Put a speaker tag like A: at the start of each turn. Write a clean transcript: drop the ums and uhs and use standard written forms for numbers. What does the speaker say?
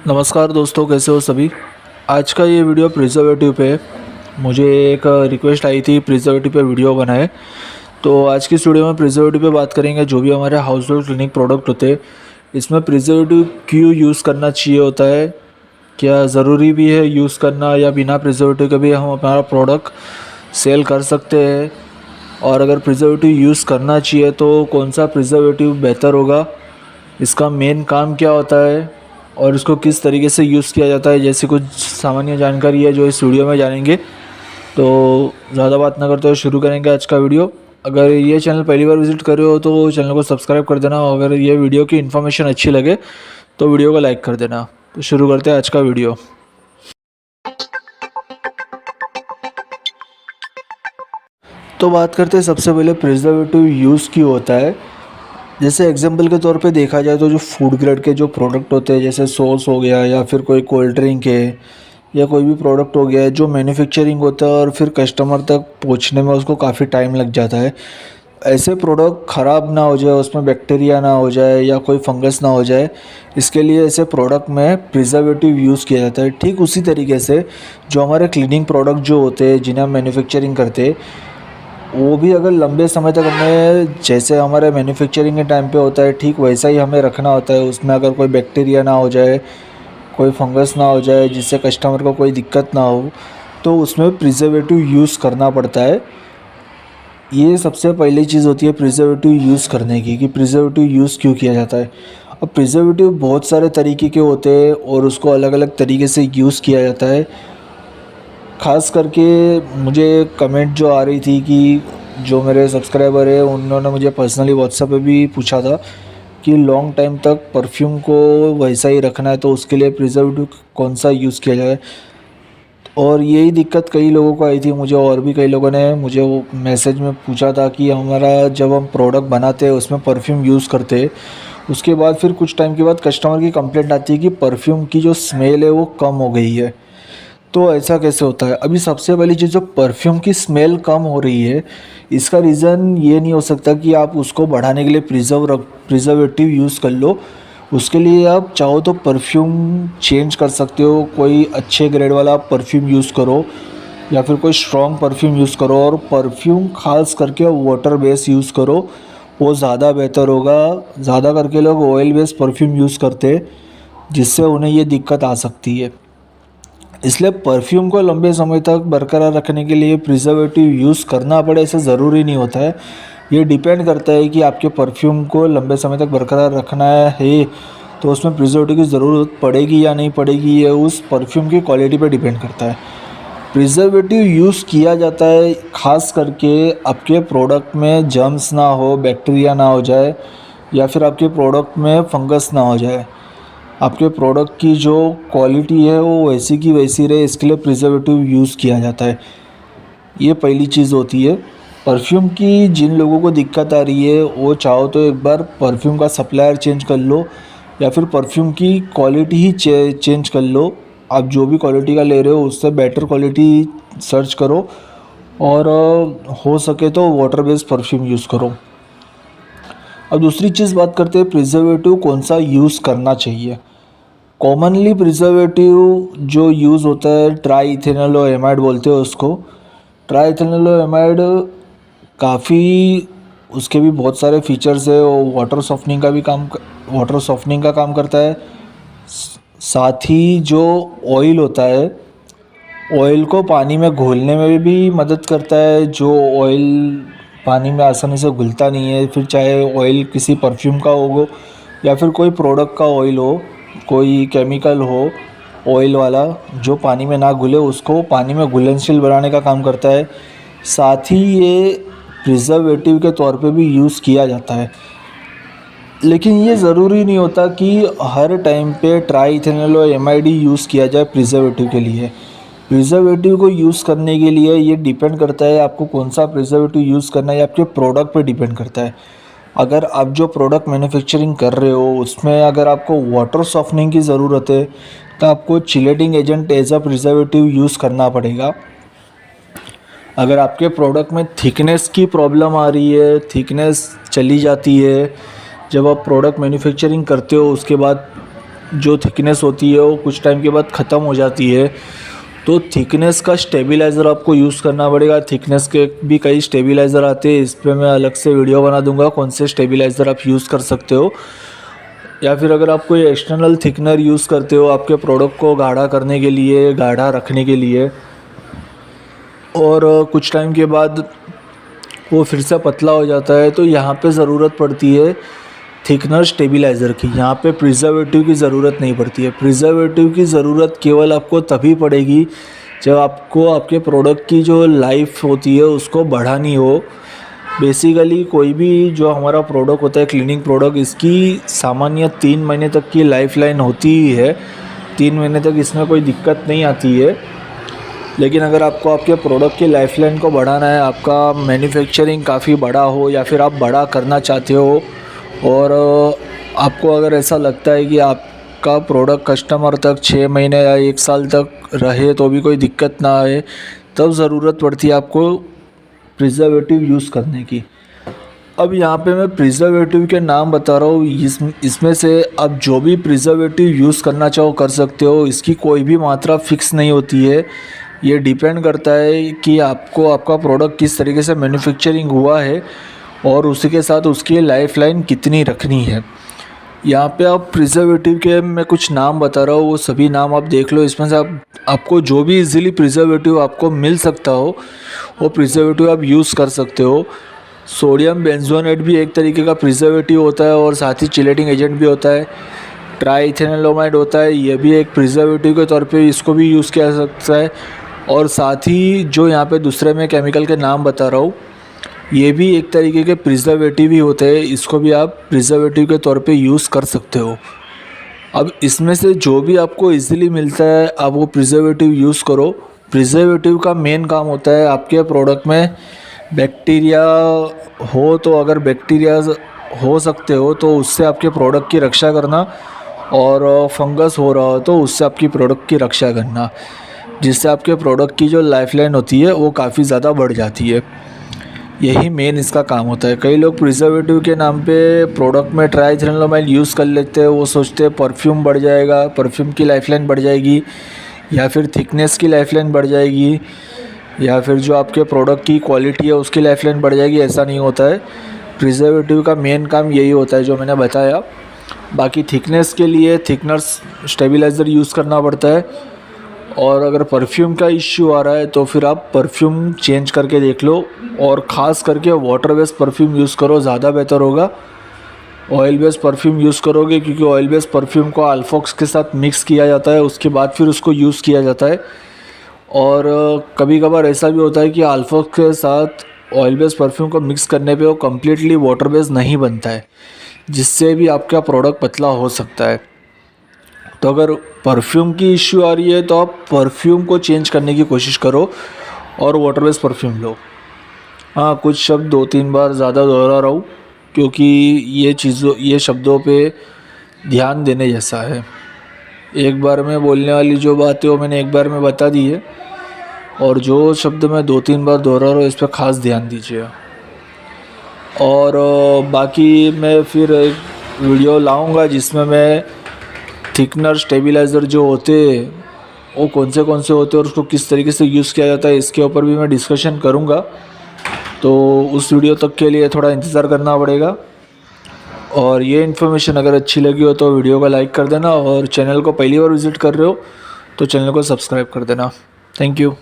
A: नमस्कार दोस्तों, कैसे हो सभी। आज का ये वीडियो प्रिजर्वेटिव पे है। मुझे एक रिक्वेस्ट आई थी प्रिजर्वेटिव पे वीडियो बनाए, तो आज की इस वीडियो में प्रिजर्वेटिव पे बात करेंगे। जो भी हमारे हाउस होल्ड क्लीनिंग प्रोडक्ट होते हैं, इसमें प्रिजर्वेटिव क्यों यूज़ करना चाहिए होता है, क्या ज़रूरी भी है यूज़ करना, या बिना प्रिजर्वेटिव के भी हम हमारा प्रोडक्ट सेल कर सकते हैं, और अगर प्रिजर्वेटिव यूज़ करना चाहिए तो कौन सा प्रिजर्वेटिव बेहतर होगा, इसका मेन काम क्या होता है और इसको किस तरीके से यूज़ किया जाता है, जैसी कुछ सामान्य जानकारी है जो इस वीडियो में जानेंगे। तो ज़्यादा बात ना करते हुए शुरू करेंगे आज का वीडियो। अगर ये चैनल पहली बार विजिट कर रहे हो तो चैनल को सब्सक्राइब कर देना, और अगर ये वीडियो की इन्फॉर्मेशन अच्छी लगे तो वीडियो को लाइक कर देना। तो शुरू करते हैं आज का वीडियो। तो बात करते हैं सबसे पहले प्रिजर्वेटिव यूज़ क्यों होता है। जैसे एग्जांपल के तौर पे देखा जाए तो जो फूड ग्रेड के जो प्रोडक्ट होते हैं, जैसे सॉस हो गया या फिर कोई कोल्ड ड्रिंक है या कोई भी प्रोडक्ट हो गया है, जो मैन्युफैक्चरिंग होता है और फिर कस्टमर तक पहुंचने में उसको काफ़ी टाइम लग जाता है। ऐसे प्रोडक्ट ख़राब ना हो जाए, उसमें बैक्टीरिया ना हो जाए या कोई फंगस ना हो जाए, इसके लिए ऐसे प्रोडक्ट में प्रिजर्वेटिव यूज़ किया जाता है। ठीक उसी तरीके से जो हमारे क्लीनिंग प्रोडक्ट जो होते हैं जिन्हें हम मैन्युफैक्चरिंग करते हैं, वो भी अगर लंबे समय तक हमें, जैसे हमारे मैन्युफैक्चरिंग के टाइम पे होता है, ठीक वैसा ही हमें रखना होता है। उसमें अगर कोई बैक्टीरिया ना हो जाए, कोई फंगस ना हो जाए, जिससे कस्टमर को कोई दिक्कत ना हो, तो उसमें प्रिजर्वेटिव यूज़ करना पड़ता है। ये सबसे पहली चीज़ होती है प्रिजर्वेटिव यूज़ करने की, कि प्रिजर्वेटिव यूज़ क्यों किया जाता है। अब प्रिजर्वेटिव बहुत सारे तरीके के होते हैं और उसको अलग अलग तरीके से यूज़ किया जाता है। ख़ास करके मुझे कमेंट जो आ रही थी कि जो मेरे सब्सक्राइबर है उन्होंने मुझे पर्सनली व्हाट्सएप पे भी पूछा था कि लॉन्ग टाइम तक परफ्यूम को वैसा ही रखना है तो उसके लिए प्रिजर्वेटिव कौन सा यूज़ किया जाए। और यही दिक्कत कई लोगों को आई थी मुझे, और भी कई लोगों ने मुझे वो मैसेज में पूछा था कि हमारा जब हम प्रोडक्ट बनाते हैं उसमें परफ्यूम यूज़ करते हैं, उसके बाद फिर कुछ टाइम के बाद कस्टमर की कंप्लेंट आती है कि परफ्यूम की जो स्मेल है वो कम हो गई है। तो ऐसा कैसे होता है। अभी सबसे पहली चीज़, जो परफ्यूम की स्मेल कम हो रही है, इसका रीज़न ये नहीं हो सकता कि आप उसको बढ़ाने के लिए प्रिजर्वेटिव यूज़ कर लो। उसके लिए आप चाहो तो परफ्यूम चेंज कर सकते हो, कोई अच्छे ग्रेड वाला परफ्यूम यूज़ करो या फिर कोई स्ट्रॉन्ग परफ्यूम यूज़ करो, और परफ्यूम खास करके वाटर बेस यूज़ करो, वो ज़्यादा बेहतर होगा। ज़्यादा करके लोग ऑयल बेस परफ्यूम यूज़ करते, जिससे उन्हें ये दिक्कत आ सकती है। इसलिए परफ्यूम को लंबे समय तक बरकरार रखने के लिए प्रिजर्वेटिव यूज़ करना पड़े ऐसा ज़रूरी नहीं होता है। ये डिपेंड करता है कि आपके परफ्यूम को लंबे समय तक बरकरार रखना है तो उसमें प्रिजर्वेटिव की ज़रूरत पड़ेगी या नहीं पड़ेगी, ये उस परफ्यूम की क्वालिटी पर डिपेंड करता है। प्रिजर्वेटिव यूज़ किया जाता है ख़ास करके आपके प्रोडक्ट में जर्म्स ना हो, बैक्टीरिया ना हो जाए, या फिर आपके प्रोडक्ट में फंगस ना हो जाए। आपके प्रोडक्ट की जो क्वालिटी है वो वैसी की वैसी रहे, इसके लिए प्रिजर्वेटिव यूज़ किया जाता है। ये पहली चीज़ होती है। परफ्यूम की जिन लोगों को दिक्कत आ रही है वो चाहो तो एक बार परफ्यूम का सप्लायर चेंज कर लो, या फिर परफ्यूम की क्वालिटी ही चेंज कर लो। आप जो भी क्वालिटी का ले रहे हो उससे बेटर क्वालिटी सर्च करो, और हो सके तो वाटर बेस्ड परफ्यूम यूज़ करो। अब दूसरी चीज़ बात करते हैं प्रिजर्वेटिव कौन सा यूज़ करना चाहिए। कॉमनली प्रिजर्वेटिव जो यूज़ होता है ट्राई इथेनॉलोएमाइड बोलते हैं उसको। ट्राई इथेनॉलोएमाइड काफ़ी, उसके भी बहुत सारे फीचर्स है, और वाटर सॉफ्टनिंग का काम करता है। साथ ही जो ऑयल होता है, ऑयल को पानी में घोलने में भी मदद करता है। जो ऑयल पानी में आसानी से घुलता नहीं है, फिर चाहे ऑयल किसी परफ्यूम का हो या फिर कोई प्रोडक्ट का ऑयल हो, कोई केमिकल हो ऑयल वाला जो पानी में ना घुले, उसको पानी में घुलनशील बनाने का काम करता है। साथ ही ये प्रिजर्वेटिव के तौर पे भी यूज़ किया जाता है। लेकिन ये ज़रूरी नहीं होता कि हर टाइम पे ट्राई इथेनॉलोएमाइड यूज़ किया जाए प्रिजर्वेटिव के लिए। प्रिजर्वेटिव को यूज़ करने के लिए ये डिपेंड करता है आपको कौन सा प्रिजर्वेटिव यूज़ करना है, आपके प्रोडक्ट पे डिपेंड करता है। अगर आप जो प्रोडक्ट मैन्युफैक्चरिंग कर रहे हो उसमें अगर आपको वाटर सॉफ्टनिंग की ज़रूरत है तो आपको chelating agent as a preservative use करना पड़ेगा। अगर आपके प्रोडक्ट में थिकनेस की प्रॉब्लम आ रही है, थिकनेस चली जाती है, जब आप प्रोडक्ट मैन्युफैक्चरिंग करते हो उसके बाद जो थिकनेस होती है वो कुछ टाइम के बाद ख़त्म हो जाती है। तो थिकनेस का स्टेबलाइज़र आपको यूज़ करना पड़ेगा। थिकनेस के भी कई स्टेबलाइज़र आते हैं, इस पे मैं अलग से वीडियो बना दूंगा कौन से स्टेबलाइज़र आप यूज़ कर सकते हो। या फिर अगर आप कोई एक्सटर्नल थिकनर यूज़ करते हो आपके प्रोडक्ट को गाढ़ा करने के लिए, गाढ़ा रखने के लिए, और कुछ टाइम के बाद वो फिर से पतला हो जाता है, तो यहाँ पे ज़रूरत पड़ती है थिकनर स्टेबलाइज़र की। यहाँ पे प्रिजर्वेटिव की ज़रूरत नहीं पड़ती है। प्रिजर्वेटिव की ज़रूरत केवल आपको तभी पड़ेगी जब आपको आपके प्रोडक्ट की जो लाइफ होती है उसको बढ़ानी हो। बेसिकली कोई भी जो हमारा प्रोडक्ट होता है क्लीनिंग प्रोडक्ट, इसकी सामान्य 3 महीने तक की लाइफ लाइन होती ही है। 3 महीने तक इसमें कोई दिक्कत नहीं आती है। लेकिन अगर आपको आपके प्रोडक्ट की लाइफ लाइन को बढ़ाना है, आपका मैन्युफैक्चरिंग काफ़ी बड़ा हो या फिर आप बड़ा करना चाहते हो, और आपको अगर ऐसा लगता है कि आपका प्रोडक्ट कस्टमर तक 6 महीने या 1 साल तक रहे तो भी कोई दिक्कत ना आए, तब ज़रूरत पड़ती है आपको प्रिजर्वेटिव यूज़ करने की। अब यहाँ पे मैं प्रिजर्वेटिव के नाम बता रहा हूँ, इसमें से आप जो भी प्रिजर्वेटिव यूज़ करना चाहो कर सकते हो। इसकी कोई भी मात्रा फ़िक्स नहीं होती है। ये डिपेंड करता है कि आपको आपका प्रोडक्ट किस तरीके से मैन्युफैक्चरिंग हुआ है और उसी के साथ उसकी लाइफ लाइन कितनी रखनी है। यहाँ पे आप प्रिजर्वेटिव के मैं कुछ नाम बता रहा हूँ, वो सभी नाम आप देख लो। इसमें से आपको जो भी इजीली प्रिजर्वेटिव आपको मिल सकता हो वो प्रिजर्वेटिव आप यूज़ कर सकते हो। सोडियम बेंजोनेट भी एक तरीके का प्रिजर्वेटिव होता है और साथ ही चिलेटिंग एजेंट भी होता है। ट्राइथेनोलोमाइड होता है, ये भी एक प्रिजर्वेटिव के तौर पे इसको भी यूज़ किया जा सकता है। और साथ ही जो यहाँ पे दूसरे मैं केमिकल के नाम बता रहा हूँ, ये भी एक तरीके के प्रिजर्वेटिव ही होते हैं। इसको भी आप प्रिजर्वेटिव के तौर पे यूज़ कर सकते हो। अब इसमें से जो भी आपको इजीली मिलता है आप वो प्रिजर्वेटिव यूज़ करो। प्रिजर्वेटिव का मेन काम होता है आपके प्रोडक्ट में बैक्टीरिया हो तो अगर बैक्टीरिया हो सकते हो तो उससे आपके प्रोडक्ट की रक्षा करना, और फंगस हो रहा हो तो उससे आपकी प्रोडक्ट की रक्षा करना, जिससे आपके प्रोडक्ट की जो लाइफ लाइन होती है वो काफ़ी ज़्यादा बढ़ जाती है। यही मेन इसका काम होता है। कई लोग प्रिजर्वेटिव के नाम पे प्रोडक्ट में ट्राइथेनोलोमाइड यूज़ कर लेते हैं। वो सोचते हैं परफ्यूम बढ़ जाएगा, परफ्यूम की लाइफ लाइन बढ़ जाएगी, या फिर थिकनेस की लाइफ लाइन बढ़ जाएगी, या फिर जो आपके प्रोडक्ट की क्वालिटी है उसकी लाइफ लाइन बढ़ जाएगी। ऐसा नहीं होता है। प्रिजर्वेटिव का मेन काम यही होता है जो मैंने बताया। बाकी थिकनेस के लिए थिकनर स्टेबलाइज़र यूज़ करना पड़ता है, और अगर परफ्यूम का इश्यू आ रहा है तो फिर आप परफ्यूम चेंज करके देख लो, और ख़ास करके वाटर बेस्ड परफ्यूम यूज़ करो, ज़्यादा बेहतर होगा। ऑयल बेस्ड परफ्यूम यूज़ करोगे क्योंकि ऑयल बेस्ड परफ्यूम को अल्फॉक्स के साथ मिक्स किया जाता है, उसके बाद फिर उसको यूज़ किया जाता है। और कभी कभार ऐसा भी होता है कि अल्फॉक्स के साथ ऑयल बेस्ड परफ्यूम को मिक्स करने पे वो कम्प्लीटली वाटर बेस्ड नहीं बनता है, जिससे भी आपका प्रोडक्ट पतला हो सकता है। तो अगर परफ्यूम की इश्यू आ रही है तो आप परफ्यूम को चेंज करने की कोशिश करो और वाटर बेस्ड परफ्यूम लो। हाँ, कुछ शब्द 2-3 बार ज़्यादा दोहरा रहा हूँ क्योंकि ये शब्दों पे ध्यान देने जैसा है। एक बार में बोलने वाली जो बात है वो मैंने एक बार में बता दी है, और जो शब्द मैं 2-3 बार दोहरा रहा हूँ इस पर ख़ास ध्यान दीजिए। और बाकी मैं फिर एक वीडियो लाऊंगा जिसमें मैं थिकनर स्टेबलाइज़र जो होते वो कौन से होते हैं और उसको किस तरीके से यूज़ किया जाता है, इसके ऊपर भी मैं डिस्कशन करूँगा। तो उस वीडियो तक के लिए थोड़ा इंतज़ार करना पड़ेगा। और ये इन्फॉर्मेशन अगर अच्छी लगी हो तो वीडियो को लाइक कर देना, और चैनल को पहली बार विज़िट कर रहे हो तो चैनल को सब्सक्राइब कर देना। Thank you.